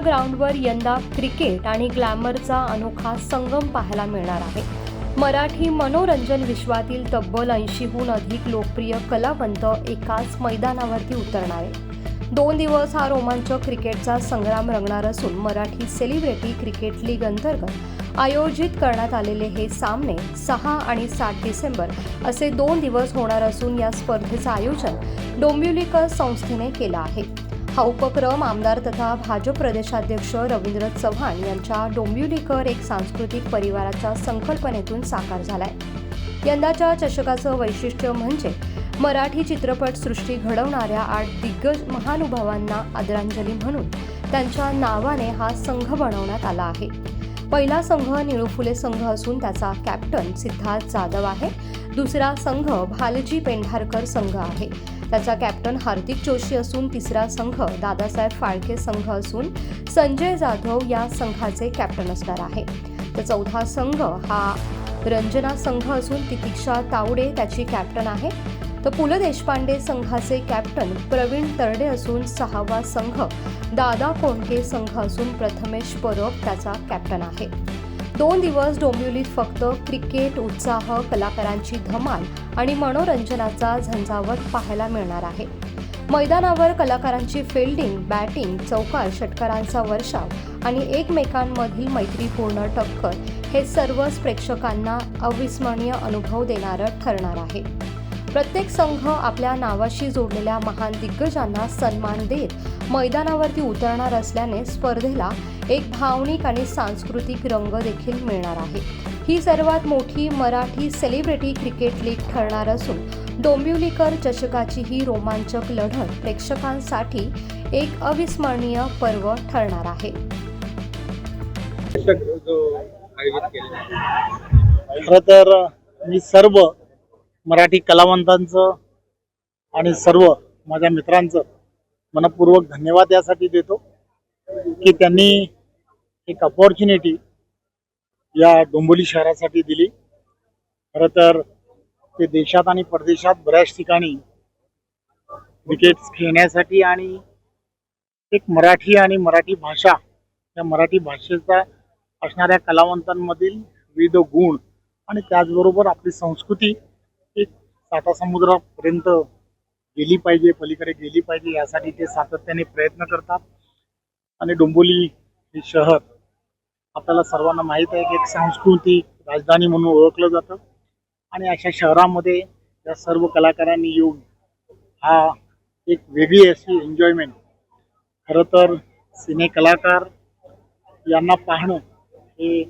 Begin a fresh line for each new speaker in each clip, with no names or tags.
ग्राउंडवर यंदा क्रिकेट आणि ग्लॅमरचा अनोखा संगम पाहायला मिळणार आहे। मराठी मनोरंजन विश्वातील तब्बल 80हून अधिक लोकप्रिय कलावंत एकाच मैदानावरती उतरणार आहे। 2 दिवस हा रोमांचक क्रिकेटचा संग्राम रंगणार असून मराठी सेलिब्रिटी क्रिकेट लीग अंतर्गत आयोजित करण्यात आलेले हे सामने 6 आणि 7 डिसेंबर असे 2 दिवस होणार असून या स्पर्धेचं आयोजन डोंबिवलीकर संस्थेने केलं आहे। हा उपक्रम आमदार तथा भाजप प्रदेशाध्यक्ष रवींद्र चव्हाण यांच्या डोंबिवलीकर एक सांस्कृतिक परिवाराच्या संकल्पनेतून साकार झालाय। यंदाच्या चषकाचं वैशिष्ट्य म्हणजे मराठी चित्रपटसृष्टी घडवणाऱ्या 8 दिग्गज महानुभावांना आदरांजली म्हणून त्यांच्या नावाने हा संघ बनवण्यात आला आहे। पहिला संघ निळू फुले संघ असून त्याचा कॅप्टन सिद्धार्थ जाधव आहे। दुसरा संघ भालजी पेंढारकर संघ आहे, त्याचा कॅप्टन हार्दिक जोशी असून तिसरा संघ दादासाहेब फाळके संघ असून संजय जाधव या संघाचे कॅप्टन असणार आहे। तर चौथा संघ हा रंजना संघ असून तितिक्षा तावडे त्याची कॅप्टन आहे। तर पु ल देशपांडे संघाचे कॅप्टन प्रवीण तरडे असून 6वा संघ दादा कोंडके संघ असून प्रथमेश परब त्याचा कॅप्टन आहे। 2 दिवस डोंबिवलीत फक्त क्रिकेट, उत्साह, कलाकारांची धमाल आणि मनोरंजनाचा झंझावत पाहायला मिळणार आहे। मैदानावर कलाकारांची फिल्डिंग, बॅटिंग, चौकार, षटकारांचा वर्षाव आणि एकमेकांमधील मैत्रीपूर्ण टक्कर हे सर्वच प्रेक्षकांना अविस्मरणीय अनुभव देणारं ठरणार आहे। प्रत्येक संघ आपल्या नावाशी जोडलेल्या महान दिग्गजांना सन्मान देत मैदानावरती उतरणार असल्याने स्पर्धेला एक भावनिक आणि सांस्कृतिक रंग देखील मिळणार आहे। ही सर्वात मोठी मराठी सेलिब्रिटी क्रिकेट लीग ठरणार असून डोंबिवलीकर चषकाची ही रोमांचक लढत प्रेक्षकांसाठी एक अविस्मरणीय पर्व ठरणार आहे।
खरं तर मी सर्व मराठी कलावंतांचं आणि सर्व माझ्या मित्रांचं मनपूर्वक धन्यवाद यासाठी देतो की त्यांनी एक अपॉर्च्युनिटी या डोंबिवली शहरासाठी दिली। खरं तर ते देशात आणि परदेशात बऱ्याच ठिकाणी क्रिकेट खेळण्यासाठी आणि एक मराठी आणि मराठी भाषा या मराठी भाषेचा असणाऱ्या कलावंतांमधील विविध गुण आणि त्याचबरोबर आपली संस्कृती एक सातासमुद्रापर्यंत गेली पाहिजे, पलीकडे गेली पाहिजे यासाठी ते सातत्याने प्रयत्न करतात। आणि डोंबिवली हे शहर आपल्याला सर्वांना माहीत आहे की एक सांस्कृतिक राजधानी म्हणून ओळखलं जातं आणि अशा शहरामध्ये या सर्व कलाकारांनी येऊन हा एक वेगळी अशी एन्जॉयमेंट, खरं तर सिने कलाकार यांना पाहणं हे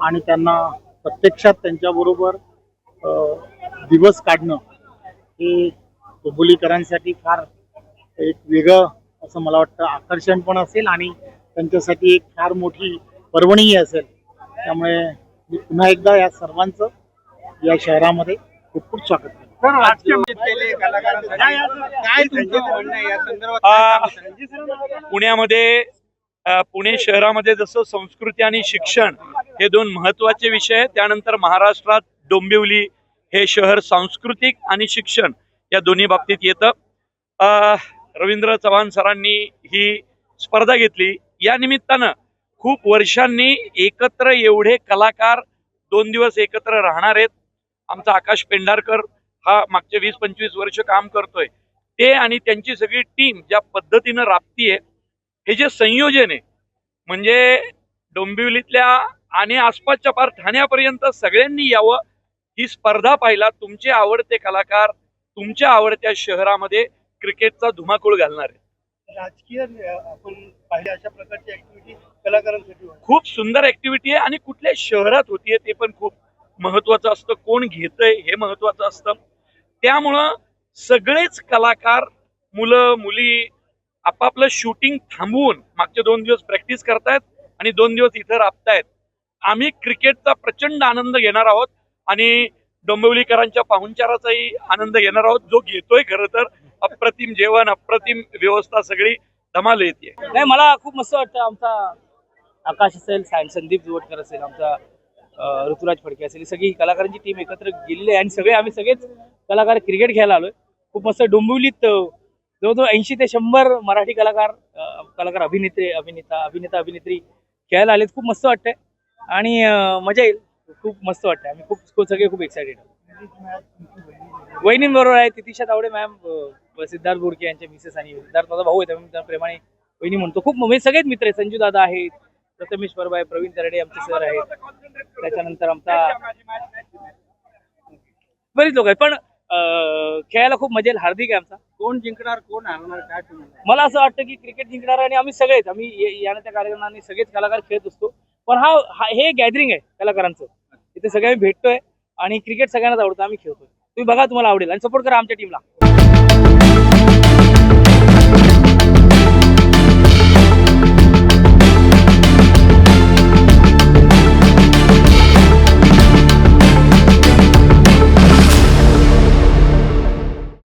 आणि त्यांना प्रत्यक्षात त्यांच्याबरोबर दिवस काढणं हे डोंबिवलीकरांसाठी फार एक वेगळं असं मला वाटतं आकर्षण पण असेल आणि त्यांच्यासाठी एक फार मोठी पर्वणीही असेल। त्यामुळे मी पुन्हा एकदा या सर्वांचं या शहरामध्ये खूप खूप स्वागत करतो।
पुण्यामध्ये पुणे शहरामध्ये जसं संस्कृती आणि शिक्षण हे 2 महत्त्वाचे विषय आहेत, त्यानंतर महाराष्ट्रात डोंबिवली हे शहर सांस्कृतिक आणि शिक्षण या दोन्ही बाबतीत येतं। रवींद्र चव्हाण सरांनी ही स्पर्धा घेतली, या निमित्तानं खूप वर्षांनी एकत्र एवढे कलाकार 2 दिवस एकत्र राहणार आहेत। आमचा आकाश पेंढारकर हा मागचे 20-25 वर्ष काम करतोय, ते आणि त्यांची सगळी टीम ज्या पद्धतीनं राबतीये, हे जे संयोजन आहे म्हणजे डोंबिवलीतल्या आणि आसपासच्या पार ठाण्यापर्यंत सगळ्यांनी यावं, ही स्पर्धा पाहिला तुमचे आवडते कलाकार तुमच्या आवडत्या शहरामध्ये क्रिकेटचा धुमाकूळ घालणार आहे।
राजकीय आपण पाहिजे अशा प्रकारची ऍक्टिव्हिटी कलाकारांसाठी
खूप सुंदर ऍक्टिव्हिटी आहे आणि कुठल्या शहरात होतीये ते पण खूप महत्वाचं असतं, कोण घेतंय हे महत्वाचं असतं। त्यामुळं सगळेच कलाकार, मुलं मुली आपापलं शूटिंग थांबवून मागचे 2 दिवस प्रॅक्टिस करतायत आणि 2 दिवस इथं राबतायत। आम्ही क्रिकेटचा प्रचंड आनंद घेणार आहोत आणि डोंबिवलीकरांच्या पाहुणचाराचाही आनंद घेणार आहोत, जो घेतोय। खरं तर अप्रतिम जेवण, अप्रतिम व्यवस्था, सगळी धमाल येते।
नाही, मला खूप मस्त वाटतं। आमचा आकाश असेल, संदीप जोवटकर असेल, आमचा ऋतुराज फडके असेल, सगळी कलाकारांची टीम एकत्र गेलेली आहे आणि आम्ही सगळेच कलाकार क्रिकेट खेळायला आलोय। खूप मस्त डोंबिवलीत जवळजवळ 80 ते 100 मराठी कलाकार अभिनेत्री खेळायला आलेत. खूप मस्त वाटतंय आणि मजा येईल. खूप मस्त वाटतंय. आम्ही सगळे खूप एक्सायटेड आहोत. वहिनींबरोबर आहे तितिशा तावडे मॅम, सिद्धार्थ बोडके यांचे मिसेस आणि सिद्धार्थ माझा भाऊ आहे, त्यामुळे मी त्यांना प्रेमाने वहिनी म्हणतो. खूप म्हणजे सगळेच मित्र आहेत. संजू दादा आहेत, प्रथमेश परबाई, प्रवीण तरडे आमचे सर आहेत. त्याच्यानंतर आमचा बरीच लोक आहेत. पण खेळायला खूप मजा येईल. हार्दिक आहे आमचा.
कोण जिंकणार कोण हारणार काय तुम्हाला
मला असं वाटतं की क्रिकेट जिंकणार आणि आम्ही सगळेच यानं त्या कार्यक्रमाने सगळेच कलाकार खेळत असतो. पण हे गॅदरिंग आहे कलाकारांचं. इथे सगळे आम्ही भेटतोय आणि क्रिकेट सगळ्यांनाच आवडतं. आम्ही खेळतोय. तुम्ही बघा, तुम्हाला आवडेल आणि सपोर्ट करा आमच्या टीमला.